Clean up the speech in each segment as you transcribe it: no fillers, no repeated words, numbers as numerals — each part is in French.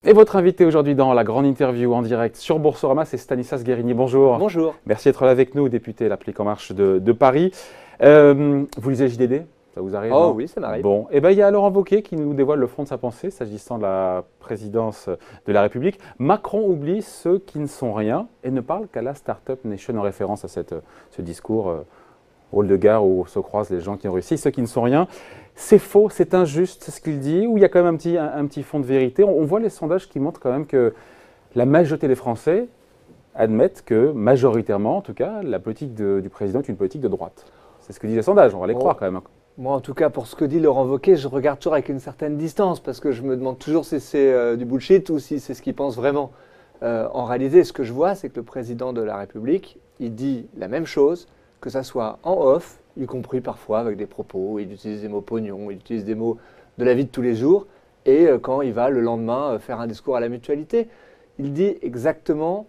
Et votre invité aujourd'hui dans la grande interview en direct sur Boursorama, c'est Stanislas Guerini. Bonjour. Bonjour. Merci d'être là avec nous, député La République En Marche de Paris. Vous lisez JDD? Ça vous arrive? Oh oui, ça m'arrive. Bon, et ben il y a Laurent Wauquiez qui nous dévoile le fond de sa pensée s'agissant de la présidence de la République. Macron oublie ceux qui ne sont rien et ne parle qu'à la Startup Nation en référence à ce discours hall de gare où se croisent les gens qui ont réussi, ceux qui ne sont rien. C'est faux, c'est injuste, c'est ce qu'il dit, ou il y a quand même un petit fond de vérité. On voit les sondages qui montrent quand même que la majorité des Français admettent que, majoritairement en tout cas, la politique du président est une politique de droite. C'est ce que disent les sondages, on va les croire quand même. Moi, en tout cas, pour ce que dit Laurent Wauquiez, je regarde toujours avec une certaine distance, parce que je me demande toujours si c'est du bullshit ou si c'est ce qu'il pense vraiment. En réalité, ce que je vois, c'est que le président de la République, il dit la même chose, que ça soit en off, y compris parfois avec des propos, il utilise des mots pognon, il utilise des mots de la vie de tous les jours, et quand il va le lendemain faire un discours à la mutualité, il dit exactement,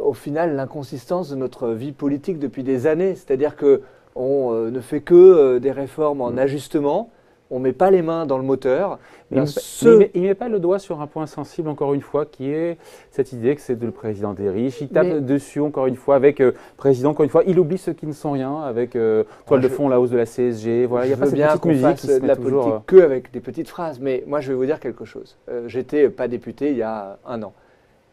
au final, l'inconsistance de notre vie politique depuis des années. C'est-à-dire qu'on ne fait que des réformes en ajustement, on ne met pas les mains dans le moteur. Il ne met pas le doigt sur un point sensible, encore une fois, qui est cette idée que c'est le président des riches. Il tape dessus, encore une fois, avec président, encore une fois. Il oublie ceux qui ne sont rien, avec toile de fond, la hausse de la CSG. Voilà, il n'y a pas cette petite musique qui se de la politique qu'avec des petites phrases. Mais moi, je vais vous dire quelque chose. J'étais pas député il y a un an.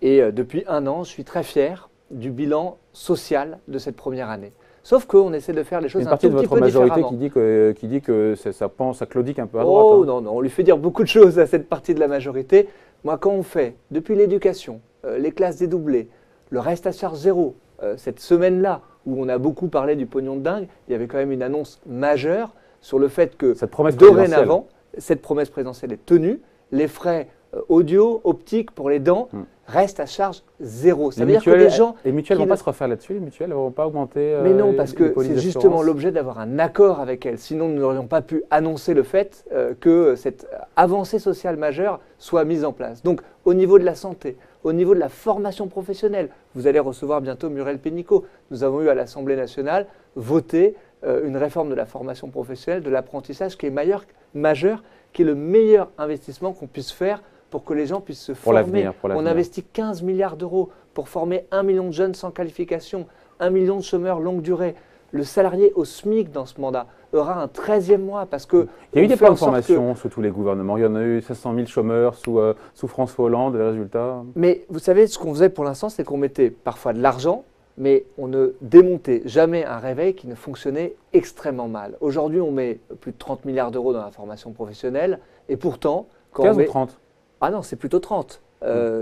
Et depuis un an, je suis très fier du bilan social de cette première année. Sauf qu'on essaie de faire les choses un tout petit peu différemment. Une partie de votre majorité qui dit que ça claudique un peu à droite. Oh non, on lui fait dire beaucoup de choses à cette partie de la majorité. Moi, quand on fait, depuis l'éducation, les classes dédoublées, le reste à charge zéro, cette semaine-là, où on a beaucoup parlé du pognon de dingue, il y avait quand même une annonce majeure sur le fait que dorénavant, cette promesse présidentielle est tenue, les frais audio, optique pour les dents restent à charge zéro. Ça veut dire que les gens... Les mutuelles ne vont pas se refaire là-dessus, les mutuelles ne vont pas augmenter Mais non, parce que c'est justement l'objet d'avoir un accord avec elles. Sinon, nous n'aurions pas pu annoncer le fait que cette avancée sociale majeure soit mise en place. Donc, au niveau de la santé, au niveau de la formation professionnelle, vous allez recevoir bientôt Muriel Pénicaud. Nous avons eu à l'Assemblée nationale voté une réforme de la formation professionnelle, de l'apprentissage qui est majeur, qui est le meilleur investissement qu'on puisse faire pour que les gens puissent se former. On investit 15 milliards d'euros pour former 1 million de jeunes sans qualification, 1 million de chômeurs longue durée. Le salarié au SMIC dans ce mandat aura un 13e mois parce que... Il y a eu des plans de formation sous tous les gouvernements. Il y en a eu 500 000 chômeurs sous François Hollande, les résultats. Mais vous savez, ce qu'on faisait pour l'instant, c'est qu'on mettait parfois de l'argent, mais on ne démontait jamais un réveil qui ne fonctionnait extrêmement mal. Aujourd'hui, on met plus de 30 milliards d'euros dans la formation professionnelle et pourtant... 15 ou 30 ? Ah non, c'est plutôt 30.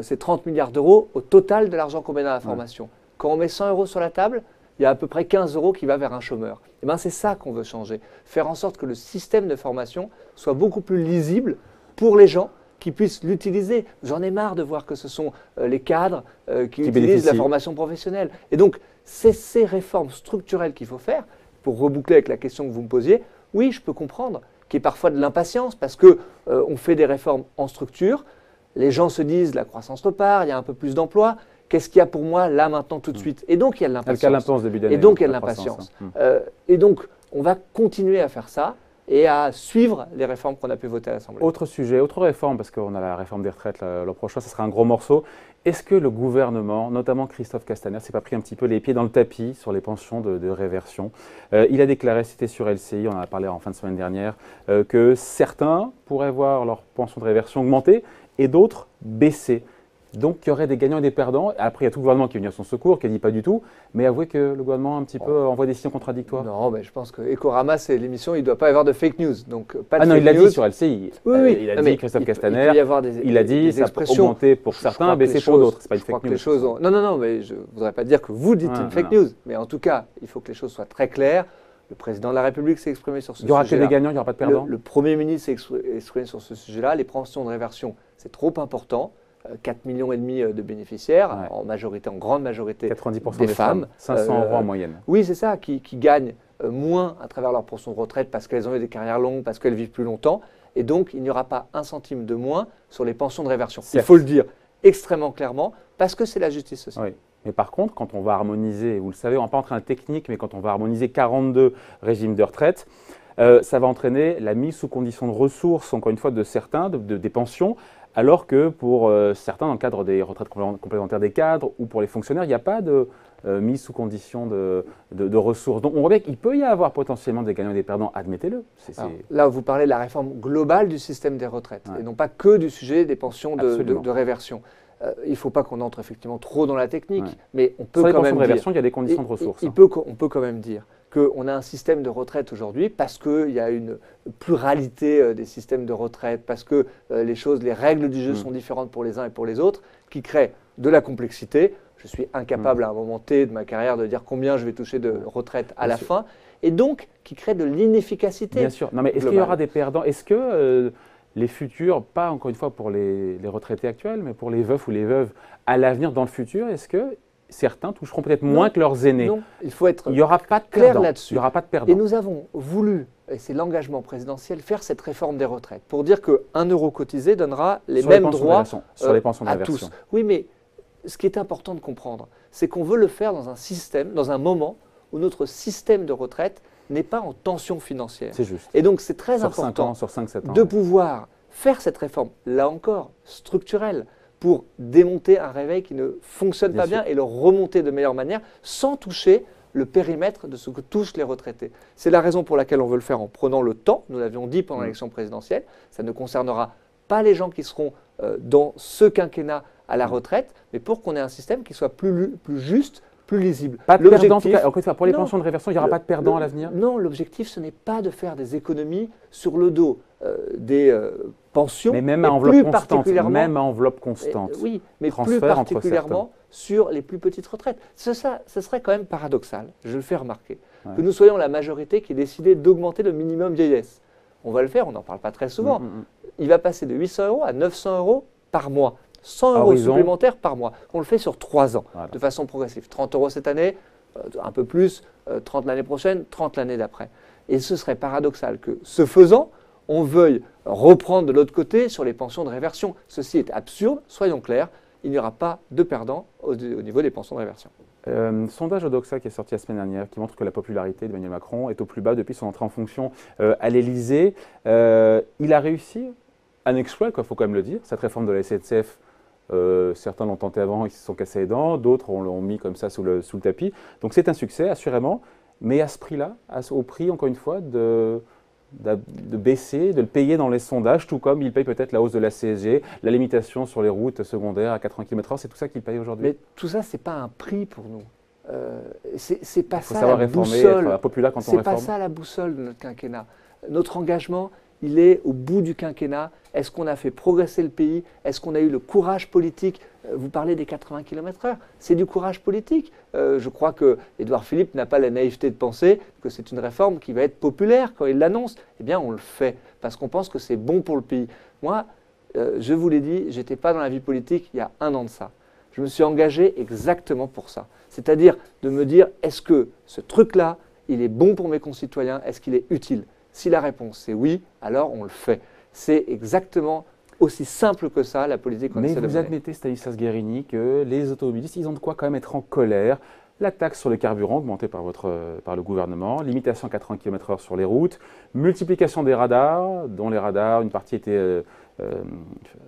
C'est 30 milliards d'euros au total de l'argent qu'on met dans la formation. Quand on met 100 euros sur la table, il y a à peu près 15 euros qui va vers un chômeur. Et bien c'est ça qu'on veut changer. Faire en sorte que le système de formation soit beaucoup plus lisible pour les gens qui puissent l'utiliser. J'en ai marre de voir que ce sont les cadres qui utilisent la formation professionnelle. Et donc, c'est ces réformes structurelles qu'il faut faire. Pour reboucler avec la question que vous me posiez, oui, je peux comprendre qu'il y ait parfois de l'impatience parce qu'on fait des réformes en structure. Les gens se disent la croissance repart, il y a un peu plus d'emplois. Qu'est-ce qu'il y a pour moi là, maintenant, tout de suite? Et donc, il y a de l'impatience. Et donc, il y a de l'impatience. Et donc, on va continuer à faire ça et à suivre les réformes qu'on a pu voter à l'Assemblée. Autre sujet, autre réforme, parce qu'on a la réforme des retraites l'an prochain, ça sera un gros morceau. Est-ce que le gouvernement, notamment Christophe Castaner, s'est pas pris un petit peu les pieds dans le tapis sur les pensions de réversion? Il a déclaré, c'était sur LCI, on en a parlé en fin de semaine dernière, que certains pourraient voir leur pension de réversion augmenter et d'autres baisser. Donc, il y aurait des gagnants et des perdants. Après, il y a tout le gouvernement qui est venu à son secours, qui ne dit pas du tout. Mais avouez que le gouvernement, un petit peu, envoie des signaux contradictoires. Non, mais je pense que Ecorama, c'est l'émission, il ne doit pas y avoir de fake news. Donc, pas de il l'a dit sur LCI. Oui. Il a dit, Christophe Castaner, il a dit ça peut augmenter pour certains, baisser pour d'autres. Ce n'est pas une fake news. Non, mais je ne voudrais pas dire que vous dites une fake news. Mais en tout cas, il faut que les choses soient très claires. Le président de la République s'est exprimé sur ce sujet-là. Il y aura que des gagnants, il n'y aura pas de perdants. Le Premier ministre s'est exprimé sur ce sujet-là. Les pensions de réversion, c'est trop important. 4,5 millions de bénéficiaires, en grande majorité 90% des femmes. 500 euros en moyenne. Oui, c'est ça, qui gagnent moins à travers leur pension de retraite parce qu'elles ont eu des carrières longues, parce qu'elles vivent plus longtemps. Et donc, il n'y aura pas un centime de moins sur les pensions de réversion. Il faut le dire extrêmement clairement parce que c'est la justice sociale. Oui. Mais par contre, quand on va harmoniser, vous le savez, on ne va pas entrer en technique, mais quand on va harmoniser 42 régimes de retraite, ça va entraîner la mise sous condition de ressources, encore une fois, de certains, des pensions, alors que pour certains, dans le cadre des retraites complémentaires des cadres ou pour les fonctionnaires, il n'y a pas de mise sous condition de ressources. Donc on voit bien qu'il peut y avoir potentiellement des gagnants et des perdants, admettez-le. Là, vous parlez de la réforme globale du système des retraites, et non pas que du sujet des pensions de réversion. Il ne faut pas qu'on entre effectivement trop dans la technique, mais on peut quand même dire… Sur les pensions de réversion, il y a des conditions de ressources. On peut quand même dire qu'on a un système de retraite aujourd'hui parce qu'il y a une pluralité des systèmes de retraite, parce que les règles du jeu sont différentes pour les uns et pour les autres, qui crée de la complexité. Je suis incapable à un moment T de ma carrière de dire combien je vais toucher de retraite à la fin, et donc qui crée de l'inefficacité. Bien sûr. Non, mais est-ce qu'il y aura des perdants? Est-ce que les futurs, pas encore une fois pour les retraités actuels, mais pour les veufs ou les veuves à l'avenir, dans le futur, est-ce que certains toucheront peut-être moins que leurs aînés? Non, il faut être n'y aura pas de clair là-dessus. Il n'y aura pas de perdants. Et nous avons voulu, et c'est l'engagement présidentiel, faire cette réforme des retraites pour dire qu'un euro cotisé donnera les mêmes droits sur les pensions de à réversion. tous. Oui, mais ce qui est important de comprendre, c'est qu'on veut le faire dans un système, dans un moment où notre système de retraite n'est pas en tension financière. C'est juste. Et donc c'est très sur important 5 ans, de pouvoir faire cette réforme, là encore, structurelle, pour démonter un réveil qui ne fonctionne pas bien et le remonter de meilleure manière sans toucher le périmètre de ce que touchent les retraités. C'est la raison pour laquelle on veut le faire en prenant le temps. Nous l'avions dit pendant l'élection présidentielle, ça ne concernera pas les gens qui seront dans ce quinquennat à la retraite, mais pour qu'on ait un système qui soit plus juste, plus lisible. Pas de perdants, en tout cas, encore une fois, pour les pensions de réversion, il n'y aura pas de perdants à l'avenir? Non, l'objectif, ce n'est pas de faire des économies sur le dos des pensions, mais même à enveloppe constante. Oui, mais plus particulièrement sur les plus petites retraites. Ce serait quand même paradoxal, je le fais remarquer, que nous soyons la majorité qui ait décidé d'augmenter le minimum vieillesse. On va le faire, on n'en parle pas très souvent. Il va passer de 800 € à 900 € par mois. 100 € supplémentaires par mois. On le fait sur 3 ans, de façon progressive. 30 € cette année, un peu plus, 30 l'année prochaine, 30 l'année d'après. Et ce serait paradoxal que, ce faisant, on veuille reprendre de l'autre côté sur les pensions de réversion. Ceci est absurde, soyons clairs, il n'y aura pas de perdants au niveau des pensions de réversion. Sondage Odoxa qui est sorti la semaine dernière qui montre que la popularité d'Emmanuel Macron est au plus bas depuis son entrée en fonction à l'Élysée. Il a réussi un exploit, il faut quand même le dire, cette réforme de la SNCF. Certains l'ont tenté avant, ils se sont cassés les dents, d'autres l'ont mis comme ça sous le tapis. Donc c'est un succès, assurément, mais à ce prix-là, au prix, encore une fois, de baisser, de le payer dans les sondages, tout comme il paye peut-être la hausse de la CSG, la limitation sur les routes secondaires à 80 km/h, c'est tout ça qu'il paye aujourd'hui. Mais tout ça, ce n'est pas un prix pour nous. C'est pas ça la boussole. C'est pas ça la boussole de notre quinquennat. Notre engagement, il est au bout du quinquennat. Est-ce qu'on a fait progresser le pays? Est-ce qu'on a eu le courage politique? Vous parlez des 80 km/h, c'est du courage politique. Je crois que Édouard Philippe n'a pas la naïveté de penser que c'est une réforme qui va être populaire quand il l'annonce. Eh bien, on le fait parce qu'on pense que c'est bon pour le pays. Moi, je vous l'ai dit, je n'étais pas dans la vie politique il y a 1 an de ça. Je me suis engagé exactement pour ça. C'est-à-dire de me dire, est-ce que ce truc-là, il est bon pour mes concitoyens? Est-ce qu'il est utile? Si la réponse est oui, alors on le fait. C'est exactement aussi simple que ça, la politique qu'on essaie de mener. Mais vous admettez, Stanislas Guerini, que les automobilistes, ils ont de quoi quand même être en colère. La taxe sur le carburant augmentée par le gouvernement, limitation à 80 km/h sur les routes, multiplication des radars, dont les radars, une partie était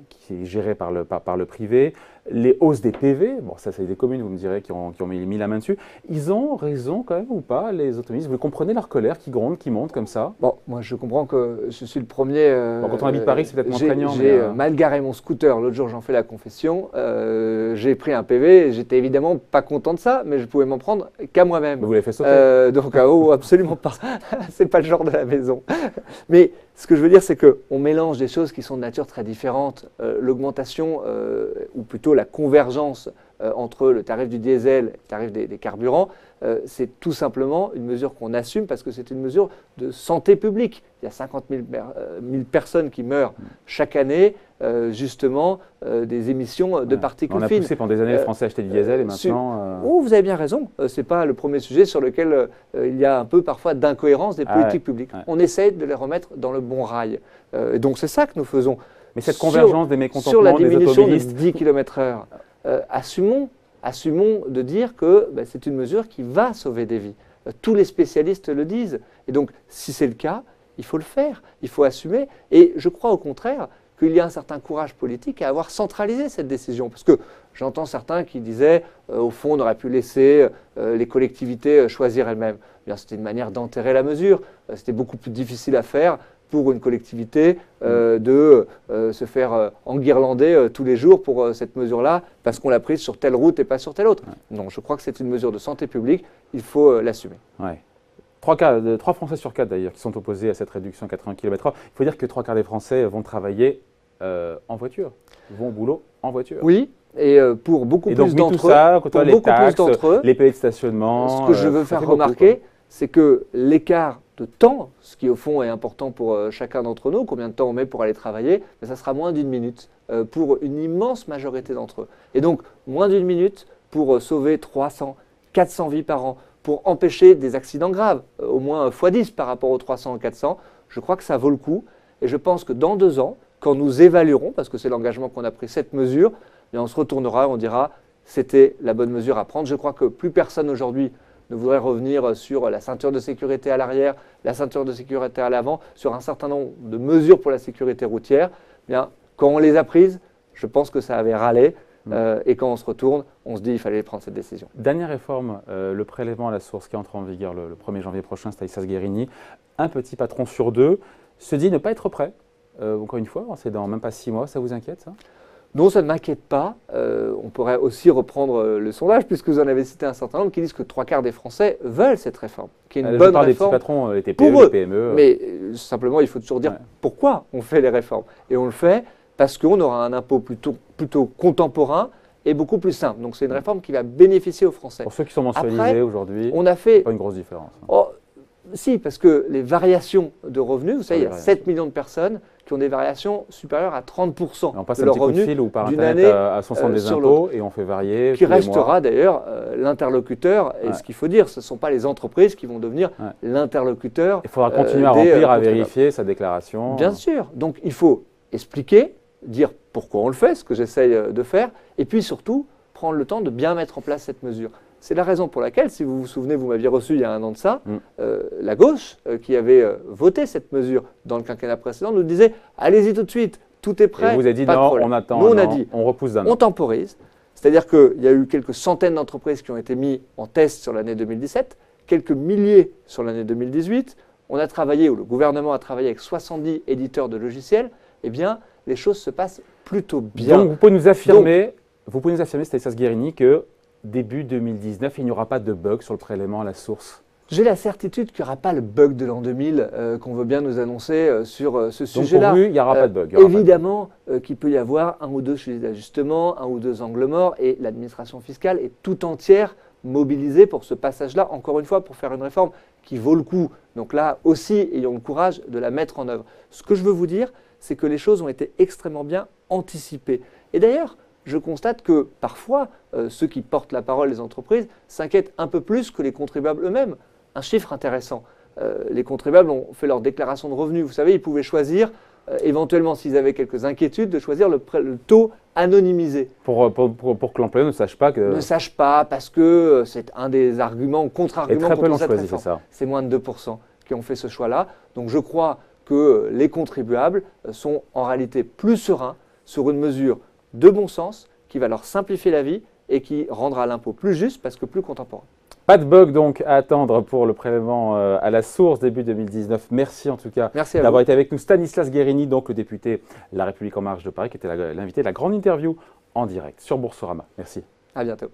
qui est gérée par le privé, les hausses des PV, bon ça c'est des communes, vous me direz, qui ont mis la main dessus. Ils ont raison quand même ou pas, les automobilistes? Vous comprenez leur colère qui gronde, qui monte comme ça? Bon, moi je comprends que je suis le premier… quand on habite Paris, c'est peut-être moins prégnant. J'ai mal garé mon scooter, l'autre jour j'en fais la confession, j'ai pris un PV, j'étais évidemment pas content de ça, mais je pouvais m'en prendre qu'à moi-même. Vous l'avez fait sauter? Donc absolument pas, c'est pas le genre de la maison. Mais ce que je veux dire, c'est qu'on mélange des choses qui sont de nature très différente. L'augmentation, ou plutôt la convergence entre le tarif du diesel et le tarif des carburants, c'est tout simplement une mesure qu'on assume parce que c'est une mesure de santé publique. Il y a 50 000 personnes qui meurent chaque année, justement, des émissions de particules fines. On a poussé pendant des années les Français à acheter du diesel et maintenant… vous avez bien raison. Ce n'est pas le premier sujet sur lequel il y a un peu parfois d'incohérence des politiques publiques. Ouais. On essaie de les remettre dans le bon rail. Et donc c'est ça que nous faisons. Mais cette convergence des mécontentements sur la diminution des de 10 km/h, assumons de dire que c'est une mesure qui va sauver des vies. Tous les spécialistes le disent. Et donc, si c'est le cas, il faut le faire, il faut assumer. Et je crois au contraire qu'il y a un certain courage politique à avoir centralisé cette décision. Parce que j'entends certains qui disaient, au fond, on aurait pu laisser les collectivités choisir elles-mêmes. C'était une manière d'enterrer la mesure. C'était beaucoup plus difficile à faire pour une collectivité de se faire enguirlander tous les jours pour cette mesure-là, parce qu'on l'a prise sur telle route et pas sur telle autre. Non, je crois que c'est une mesure de santé publique, il faut l'assumer. Ouais. 3 Français sur 4 d'ailleurs qui sont opposés à cette réduction à 80 km/h. Il faut dire que 3 quarts des Français vont travailler en voiture, vont au boulot en voiture. Oui, et pour beaucoup plus d'entre eux, les taxes, les payés de stationnement. Ce que je veux faire remarquer, c'est que l'écart de temps, ce qui au fond est important pour chacun d'entre nous, combien de temps on met pour aller travailler, mais ça sera moins d'1 minute pour une immense majorité d'entre eux. Et donc, moins d'1 minute pour sauver 300, 400 vies par an, pour empêcher des accidents graves, au moins x10 par rapport aux 300 ou 400, je crois que ça vaut le coup. Et je pense que dans 2 ans, quand nous évaluerons, parce que c'est l'engagement qu'on a pris, cette mesure, eh bien on se retournera et on dira c'était la bonne mesure à prendre. Je crois que plus personne aujourd'hui ne voudrait revenir sur la ceinture de sécurité à l'arrière, la ceinture de sécurité à l'avant, sur un certain nombre de mesures pour la sécurité routière. Eh bien, quand on les a prises, je pense que ça avait râlé. Et quand on se retourne, on se dit qu'il fallait prendre cette décision. Dernière réforme, le prélèvement à la source qui entre en vigueur le 1er janvier prochain, Stanislas Guerini. Un petit patron sur 2 se dit ne pas être prêt. Encore une fois, c'est dans même pas 6 mois. Ça vous inquiète, ça? Non, ça ne m'inquiète pas. On pourrait aussi reprendre le sondage, puisque vous en avez cité un certain nombre qui disent que 3 quarts des Français veulent cette réforme, qui est une bonne réforme des petits patrons, les TPE, pour eux. les PME. Mais simplement, il faut toujours dire pourquoi on fait les réformes. Et on le fait parce qu'on aura un impôt plutôt contemporain et beaucoup plus simple. Donc c'est une réforme qui va bénéficier aux Français. Pour ceux qui sont mensualisés aujourd'hui, on a fait pas une grosse différence. Si, parce que les variations de revenus, vous savez, il y a 7 millions de personnes qui ont des variations supérieures à 30% on passe de leurs revenus fil ou par d'une Internet année à son centre des impôts et on fait varier. Qui restera d'ailleurs l'interlocuteur. Et ce qu'il faut dire, ce ne sont pas les entreprises qui vont devenir l'interlocuteur. Il faudra continuer à remplir, à vérifier sa déclaration. Bien sûr. Donc il faut expliquer, dire pourquoi on le fait, ce que j'essaye de faire, et puis surtout prendre le temps de bien mettre en place cette mesure. C'est la raison pour laquelle, si vous vous souvenez, vous m'aviez reçu il y a 1 an de ça, la gauche, qui avait voté cette mesure dans le quinquennat précédent, nous disait « allez-y tout de suite, tout est prêt ». Et vous avez dit non, on attend, nous, on a dit, on repousse d'un an. On temporise, c'est-à-dire qu'il y a eu quelques centaines d'entreprises qui ont été mises en test sur l'année 2017, quelques milliers sur l'année 2018. On a travaillé, ou le gouvernement a travaillé avec 70 éditeurs de logiciels. Eh bien, les choses se passent plutôt bien. Donc vous pouvez nous affirmer, Stanislas Guerini, que début 2019, il n'y aura pas de bug sur le prélèvement à la source? J'ai la certitude qu'il n'y aura pas le bug de l'an 2000 qu'on veut bien nous annoncer sur ce sujet-là. Donc pour vous, il n'y aura pas de bug? Évidemment qu'il peut y avoir 1 ou 2 sujets d'ajustement, 1 ou 2 angles morts, et l'administration fiscale est tout entière mobilisée pour ce passage-là, encore une fois, pour faire une réforme qui vaut le coup. Donc là aussi, ayons le courage de la mettre en œuvre. Ce que je veux vous dire, c'est que les choses ont été extrêmement bien anticipées. Et d'ailleurs, je constate que parfois, ceux qui portent la parole, les entreprises, s'inquiètent un peu plus que les contribuables eux-mêmes. Un chiffre intéressant. Les contribuables ont fait leur déclaration de revenus. Vous savez, ils pouvaient choisir, éventuellement, s'ils avaient quelques inquiétudes, de choisir le taux anonymisé. Pour que l'employeur ne sache pas que… Ne sache pas, parce que c'est un des arguments, contre-arguments contre cette réforme. C'est moins de 2% qui ont fait ce choix-là. Donc je crois que les contribuables sont en réalité plus sereins sur une mesure de bon sens qui va leur simplifier la vie et qui rendra l'impôt plus juste parce que plus contemporain. Pas de bug donc à attendre pour le prélèvement à la source début 2019. Merci en tout cas d'avoir été avec nous. Stanislas Guerini, donc le député La République En Marche de Paris, qui était l'invité de la grande interview en direct sur Boursorama. Merci. À bientôt.